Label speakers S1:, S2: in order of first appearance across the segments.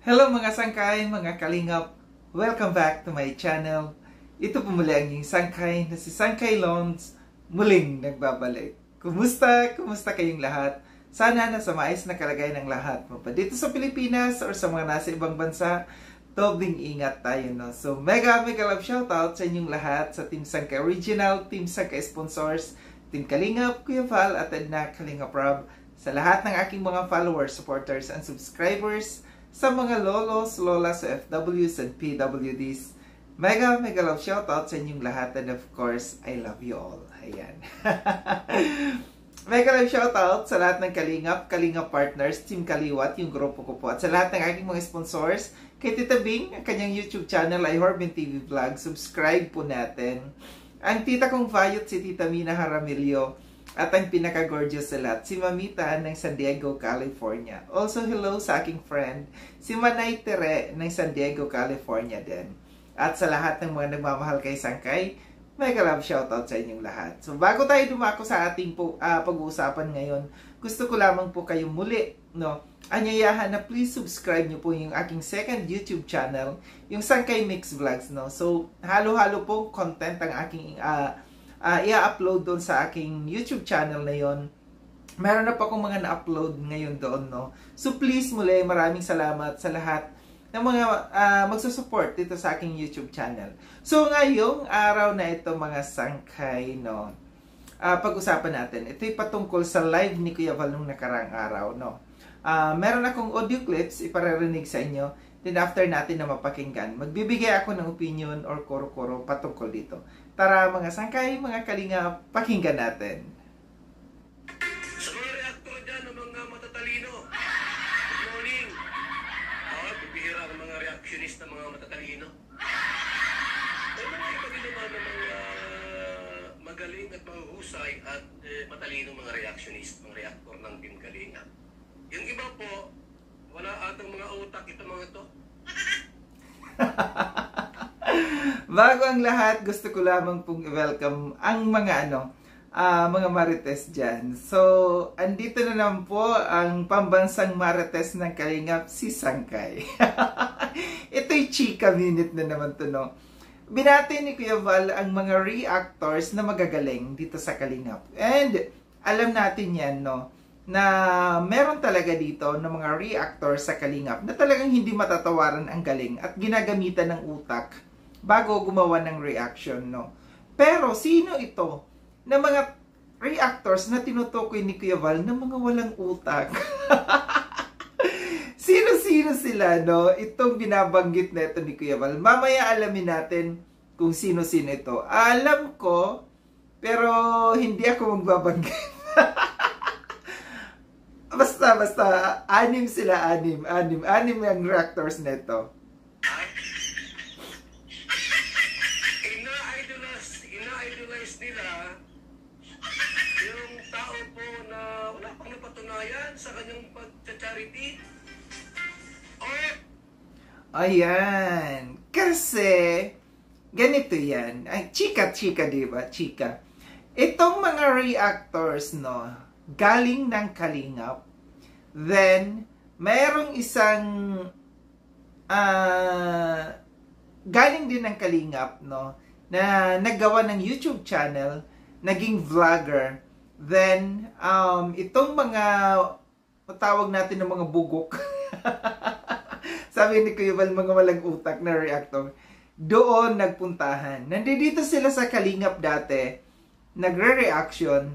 S1: Hello mga sangkay, mga kalingap. Welcome back to my channel. Ito po muli ang inyong sangkay na si Sangkay Lons muling nagbabalik. Kumusta? Kumusta kayong lahat? Sana nasa maayos na kalagayan ng lahat mo pa dito sa Pilipinas or sa mga nasa ibang bansa. Dobling ingat tayo, no? So mega love shoutout sa inyong lahat, sa Team Sangkay Original, Team Sangkay Sponsors, Team Kalingap, Kuya Val at Edna Kalingap Rob, sa lahat ng aking mga followers, supporters, and subscribers, sa mga lolos, lolas, FWs, and PWDs. Mega love shoutout sa inyong lahat, and of course, I love you all. Ayan. Mega love shoutout sa lahat ng Kalingap Partners, Team Kaliwat, yung grupo ko po, at sa lahat ng aking mga sponsors, kay Tita Bing, ang kanyang YouTube channel ay Horbin TV Vlog, subscribe po natin. Ang tita kong Vayot, si Tita Mina Jaramillo, at ang pinaka-gorgeous sa lahat, si Mamita ng San Diego, California. Also, hello sa aking friend, si Manay Tere ng San Diego, California din. At sa lahat ng mga nagmamahal kay Sangkay, mega love shoutout sa inyong lahat. So, bago tayo dumako sa ating pag-uusapan ngayon, gusto ko lamang po kayong muli, no, anyayahan na please subscribe nyo po yung aking second YouTube channel, yung Sangkay Mix Vlogs, no. So, halo-halo po content ang aking i-upload doon sa aking YouTube channel na yon. Meron na pa akong mga na-upload ngayon doon, no. So please muli, maraming salamat sa lahat ng mga magsusupport dito sa aking YouTube channel. So ngayong araw na ito mga sangkay, no, pag-usapan natin. Ito'y patungkol sa live ni Kuya Val nung nakarang araw, no. Meron akong audio clips iparirinig sa inyo. Then after natin na mapakinggan, magbibigay ako ng opinion or koro-koro patungkol dito. Tara mga sangkay, mga kalinga, pakinggan natin.
S2: Sa mga reaktor dyan ng mga matatalino, good morning. Bibihira ang mga reactionist ng mga matatalino. May mga iba din naman ng mga magaling at mahuhusay at matalino mga reactionist, mga reaktor ng Team Kalinga. Yung iba po, wala atang mga utak ito mga to.
S1: Bago ang lahat, gusto ko lamang pong i-welcome ang mga mga marites dyan. So, andito na naman po ang pambansang marites ng Kalingap, si Sangkay. Ito'y chika minute na naman to, no. Binati ni Kuya Val ang mga reactors na magagaling dito sa Kalingap. And alam natin yan, no, na meron talaga dito ng mga reactors sa Kalingap na talagang hindi matatawaran ang galing at ginagamitan ng utak bago gumawa ng reaction, no. Pero sino ito na mga reactors na tinutukoy ni Kuya Val na mga walang utak? Sino sila, no? Itong binabanggit na ito ni Kuya Val. Mamaya alamin natin kung sino-sino ito. Alam ko, pero hindi ako magbabanggit. Basta, anim sila, anim ang reactors na ito.
S2: Ina-idolize nila yung tao po na wala pang napatunayan sa kanyang pag-charity.
S1: Ayan. Kasi, ganito yan. Ay, chika, diba? Chika. Itong mga reactors, no, galing ng Kalingap. Then, mayroong isang galing din ng Kalingap, no, na naggawa ng YouTube channel, naging vlogger. Then, itong mga tawag natin ng mga bugok. Sabi ni Kuya Val, mga walang utak na reactor. Doon nagpuntahan. Nandito sila sa Kalingap dati, nagre-reaction.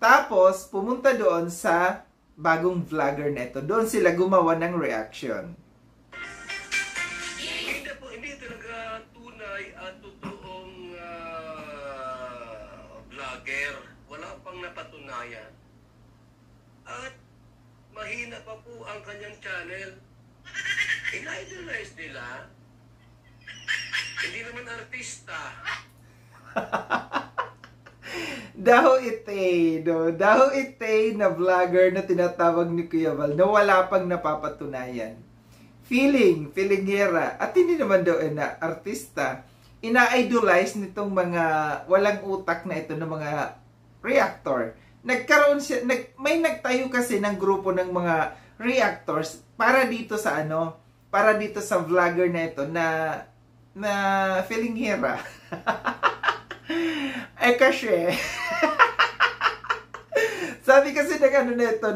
S1: Tapos, pumunta doon sa bagong vlogger neto. Doon sila gumawa ng reaction.
S2: Hindi talaga tunay at totoong vlogger. Wala pang napatunayan. At mahina pa po ang kanyang channel. Ina-idolize nila. Hindi naman artista.
S1: Daho ite, no? Daho ite na vlogger na tinatawag ni Kuya Val na wala pang napapatunayan. Feelingera. At hindi naman daw na artista. Ina-idolize nitong mga walang utak na ito ng mga reactor. Nagkaroon siya, may nagtayo kasi ng grupo ng mga reactors para dito sa para dito sa vlogger na ito na feeling hira. Eh kasi sabi kasi ng ano nito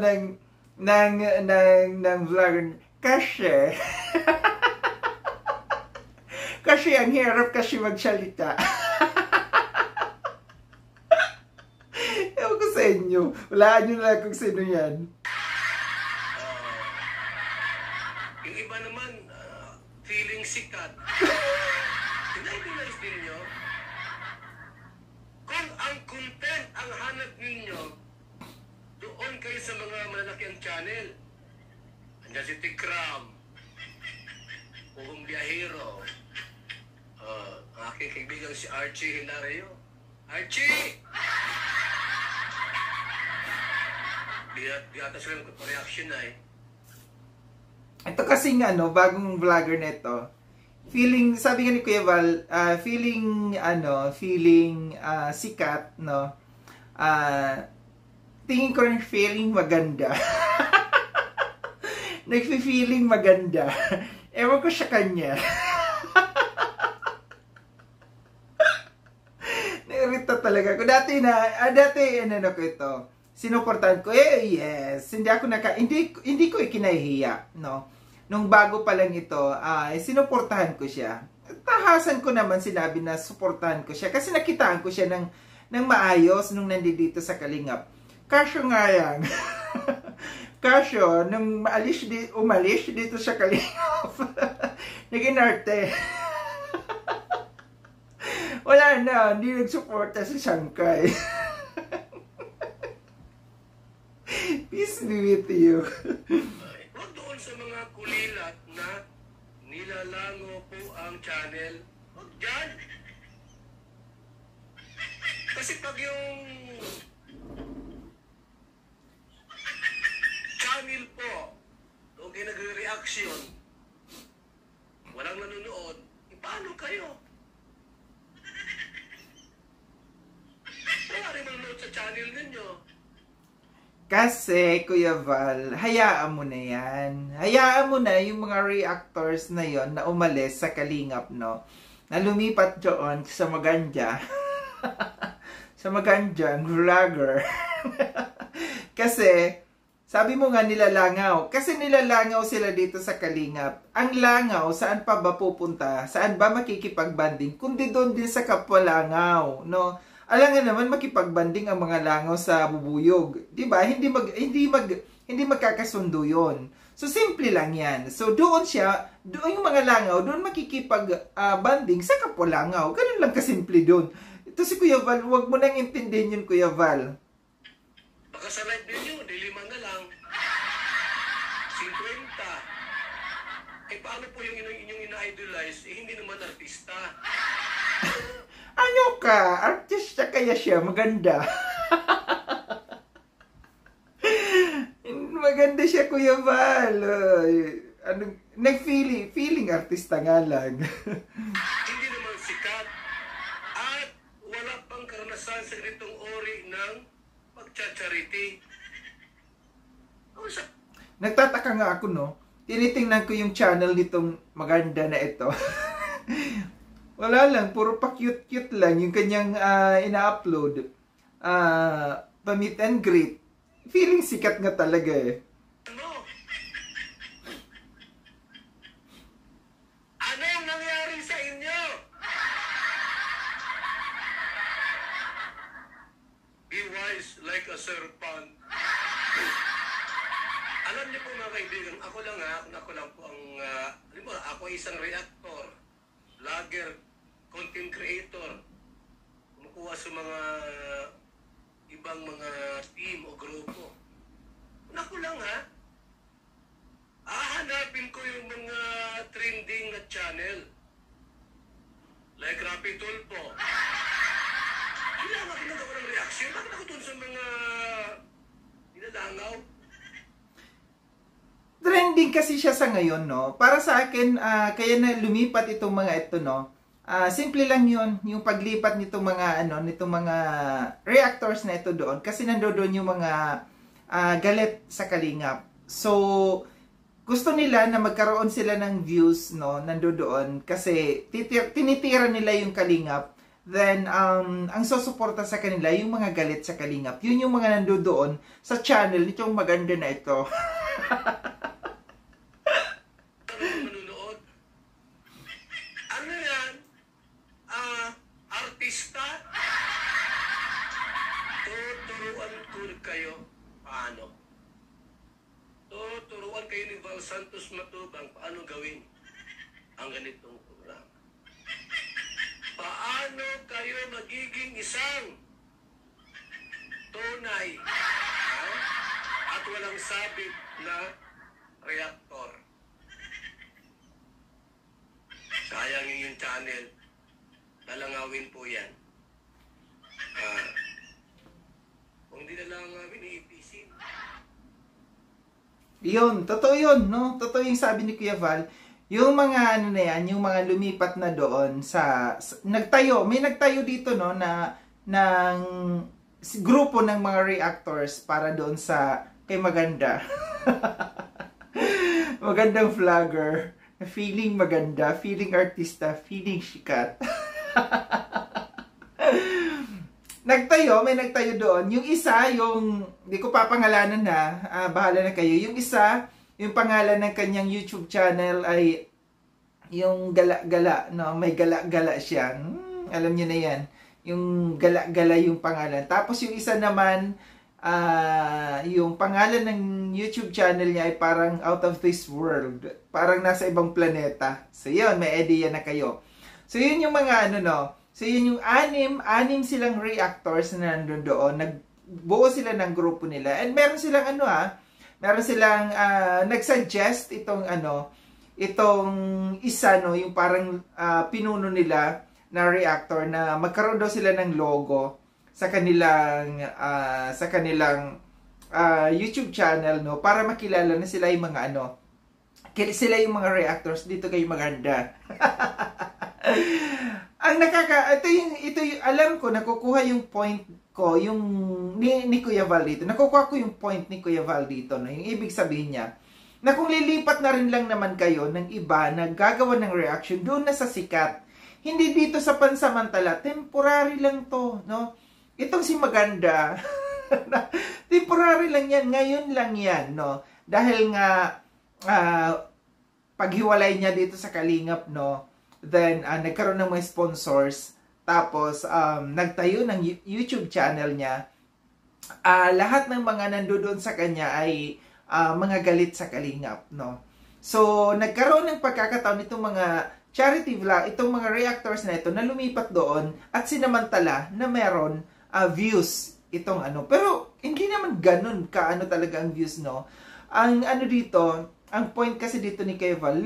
S1: ng vlogger kasi kasi ang hirap kasi magsalita. Ewan ko sa inyo. Walaan nyo na kung sino yan.
S2: Yung iba naman, feeling sikat. Tinay-realize din nyo, kung ang content ang hanap ninyo, doon kayo sa mga malalaki ang channel. Andiyan si Tikram, Pugong Biyahero, ang aking kaibigan si Archie Hilario. Archie! Di ata sila mag-reaction na eh.
S1: Ito kasing ano, bagong vlogger nito. Feeling, sabi nga ni Kuya Val, feeling sikat, no? Tingin ko rin feeling maganda. Nagfi-feeling maganda. Ewan ko sa kanya. Nairita talaga ako. Dati ano ko ito. Sinuportahan ko, yes. Hindi ko ikinahihiya, no? Nung bago pa lang ito, sinuportahan ko siya. Tahasan ko naman sinabi na suportahan ko siya kasi nakitaan ko siya ng maayos nung nandito sa Kalingap. Kasyo nga yan. Kasyo, nung umalis dito sa Kalingap, naging arte. Wala na, hindi nagsuporta si Sangkay. Peace be with you.
S2: Huwag doon sa mga kulilat na nilalango po ang channel. Huwag dyan. Kasi pag yung channel po, doon kayo nagre-reaction, walang nanonood, paano kayo? Wala rin nanonood sa channel ninyo.
S1: Kasi, Kuya Val, hayaan mo na yan. Hayaan mo na yung mga reactors na yon na umalis sa Kalingap, no? Na lumipat doon sa Maganda. Sa Maganda, ang vlogger. Kasi, sabi mo nga nilalangaw. Kasi nilalangaw sila dito sa Kalingap. Ang langaw, saan pa ba pupunta? Saan ba makikipagbanding? Kundi doon din sa kapwalangaw, no? Alam nga naman makipagbanding ang mga langaw sa bubuyog, 'di ba? Hindi magkakasundo 'yon. So simple lang 'yan. So doon yung mga langaw, doon makikipagbanding sa kapwalangaw. Ganun lang kasimple doon. Ito si Kuya Val, wag mo nang intindihin yun, Kuya Val.
S2: Baka sa live ninyo, dilima na lang. 50. Eh paano po yung inyong ina-idolize? Eh hindi naman artista.
S1: Ano ka? Artista kaya siya. Maganda. Maganda siya, Kuya Val. Feeling artista nga lang.
S2: Hindi naman sikat. At wala pang karanasan sa ganitong ori ng pagcha-charity.
S1: Nagtataka nga ako, no? Tinitingnan ko yung channel nitong Maganda na ito. Wala lang, puro pa cute-cute lang yung kanyang ina-upload. Pa-meet and greet. Feeling sikat nga talaga eh.
S2: Ano yung nangyari sa inyo? Be wise like a serpent. Alam niyo po mga kaibigan, ako lang po ang, ako isang reactor, vlogger, content creator, kumukuha sa mga ibang mga team o grupo. Naku lang ha, hahanapin ko yung mga trending na channel. Like Rapi Tulpo. Hindi lang ako nagawa ng reaction. Bakit ako dun sa mga nilalangaw?
S1: Trending kasi siya sa ngayon, no? Para sa akin, kaya na lumipat itong mga ito, no? Simple lang yun, yung paglipat nitong mga reactors na ito doon. Kasi nandoon yung mga galit sa Kalingap. So, gusto nila na magkaroon sila ng views, no, nandoon kasi tinitira nila yung Kalingap. Then, ang susuporta sa kanila, yung mga galit sa Kalingap. Yun yung mga nandoon sa channel nitong maganda na ito.
S2: Manunood. Ano yan? Artista? Tuturuan ko kayo. Paano? Tuturuan kayo ni Val Santos Matubang paano gawin ang ganitong program. Paano kayo magiging isang tunay at walang sabit na reaktor? Sayang yung channel. Lalangawin po yan. Kung hindi lalangawin, iipisin.
S1: Yun, totoo yun, no? Totoo yung sabi ni Kuya Val. Yung mga ano na yan, yung mga lumipat na doon sa nagtayo, may nagtayo dito, no, ng grupo ng mga reactors para doon sa kay Maganda. Magandang vlogger, feeling maganda, feeling artista, feeling sikat. May nagtayo doon. Yung isa, hindi ko papangalanan na, bahala na kayo. Yung isa, yung pangalan ng kanyang YouTube channel ay yung Gala-Gala, no? May Gala-Gala siya. Alam niyo na yan. Yung Gala-Gala yung pangalan. Tapos yung isa naman, yung pangalan ng YouTube channel niya ay parang out of this world. Parang nasa ibang planeta. So yun, may idea na kayo. So yun yung mga ano, no? So yun yung anim silang reactors na nandun doon. Nagbuo sila ng grupo nila. And meron silang meron silang nag-suggest itong isa, no, yung parang pinuno nila na reactor na magkaroon daw sila ng logo sa kanilang YouTube channel, no, para makilala na sila yung mga sila yung mga reactors dito kay Maganda. Ang ito yung alam ko, nakukuha yung point ko, yung ni Kuya Val dito. Nakukuha ko yung point ni Kuya Val dito, no? Yung ibig sabihin niya, na kung lilipat na rin lang naman kayo ng iba na gagawa ng reaction doon na sa sikat, hindi dito sa pansamantala, temporary lang to, no? Itong si Maganda, temporary lang yan, ngayon lang yan, no? Dahil nga, paghiwalay niya dito sa Kalingap, no? Then, nagkaroon ng mga sponsors. Tapos, nagtayo ng YouTube channel niya. Lahat ng mga nandoon sa kanya ay mga galit sa Kalingap, no? So, nagkaroon ng pagkakataon itong mga charity vlog, itong mga reactors na ito na lumipat doon at sinamantala na meron views itong Pero, hindi naman ganun talaga ang views, no? Ang dito, ang point kasi dito ni Keval,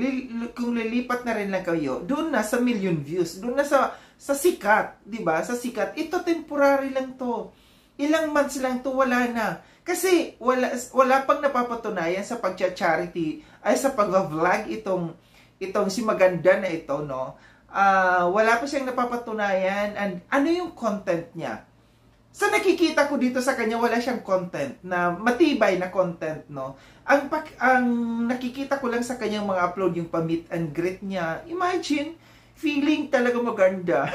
S1: kung lilipat na rin lang kayo, doon na sa million views, doon na sa sikat, di ba? Sa sikat, ito temporary lang to. Ilang months lang to, wala na. Kasi wala pang napapatunayan sa pagcha-charity, ay sa pag-vlog itong si Maganda na ito, no? Wala pa siyang napapatunayan, and ano yung content niya? Sa nakikita ko dito sa kanya, wala siyang content na matibay na content, no? Ang nakikita ko lang sa kanyang mga upload, yung pa-meet and greet niya. Imagine, feeling talaga maganda.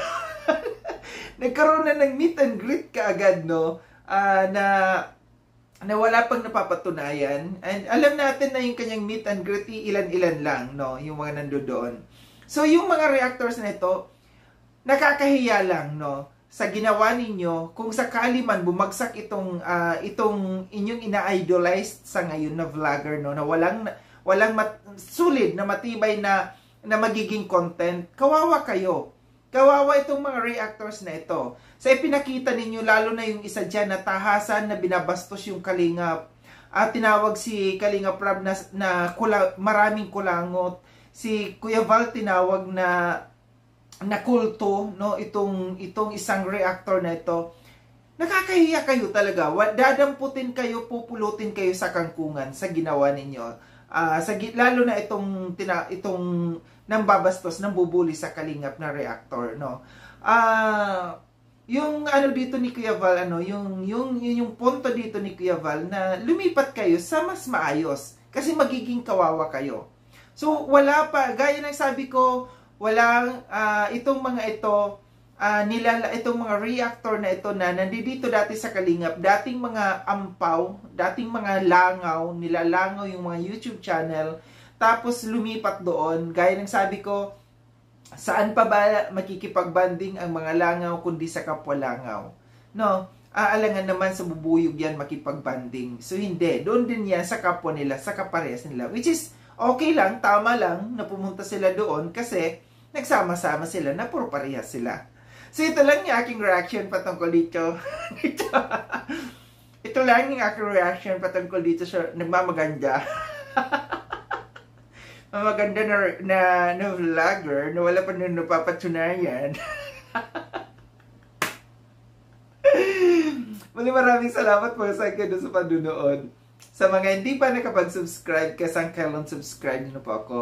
S1: Nagkaroon na ng meet and greet kaagad, no? Na wala pang napapatunayan. And alam natin na yung kanyang meet and greet, ilan-ilan lang, no? Yung mga nandoon. So, yung mga reactors na ito, nakakahiya lang, no? Sa ginawa ninyo, kung sakali man bumagsak itong inyong ina-idolized sa ngayon na vlogger, no, na walang sulit na matibay na magiging content, kawawa kayo. Kawawa itong mga reactors na ito. Sa ipinakita ninyo, lalo na yung isa dyan na tahasan na binabastos yung Kalingap. Tinawag si Kalingap Rab na maraming kulangot. Si Kuya Val tinawag na kulto, no, itong isang reactor na ito. Nakakahiya kayo talaga. Dadamputin kayo, pupulutin kayo sa kangkungan sa ginawa ninyo. Lalo na itong nambabastos, nambubuli sa Kalingap na reactor, no. Yung dito ni Kuya Val, yung punto dito ni Kuya Val na lumipat kayo sa mas maayos. Kasi magiging kawawa kayo. So, wala pa, gaya ng sabi ko, walang itong mga ito, itong mga reactor na ito na nandito dati sa Kalingap, dating mga ampaw, dating mga langaw, nilalangaw yung mga YouTube channel, tapos lumipat doon, gaya ng sabi ko, saan pa ba makikipagbanding ang mga langaw kundi sa kapwa langaw? No, aalangan naman sa bubuyog yan makipagbanding. So hindi, doon din yan sa kapwa nila, sa kaparehas nila, which is okay lang, tama lang na pumunta sila doon kasi nagsama-sama sila na puro parehas sila. So ito lang yung aking reaction patungkol dito. Ito lang yung aking reaction patungkol dito sa nagmamaganda. Mamaganda na vlogger na wala pa nung napapatunayan. Maraming salamat po sa akin sa panunood. Sa mga hindi pa nakapag-subscribe, kasang kailan subscribe nyo po ako.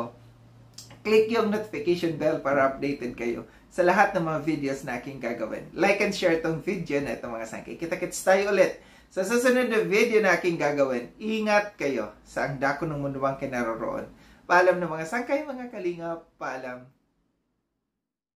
S1: Click yung notification bell para updated kayo sa lahat ng mga videos na aking gagawin. Like and share tong video na itong mga sangkay. Kita-kits tayo ulit sa susunod na video na aking gagawin. Ingat kayo sa ang dako ng munduang kinaroroon. Paalam ng mga sangkay, mga kalingap. Paalam.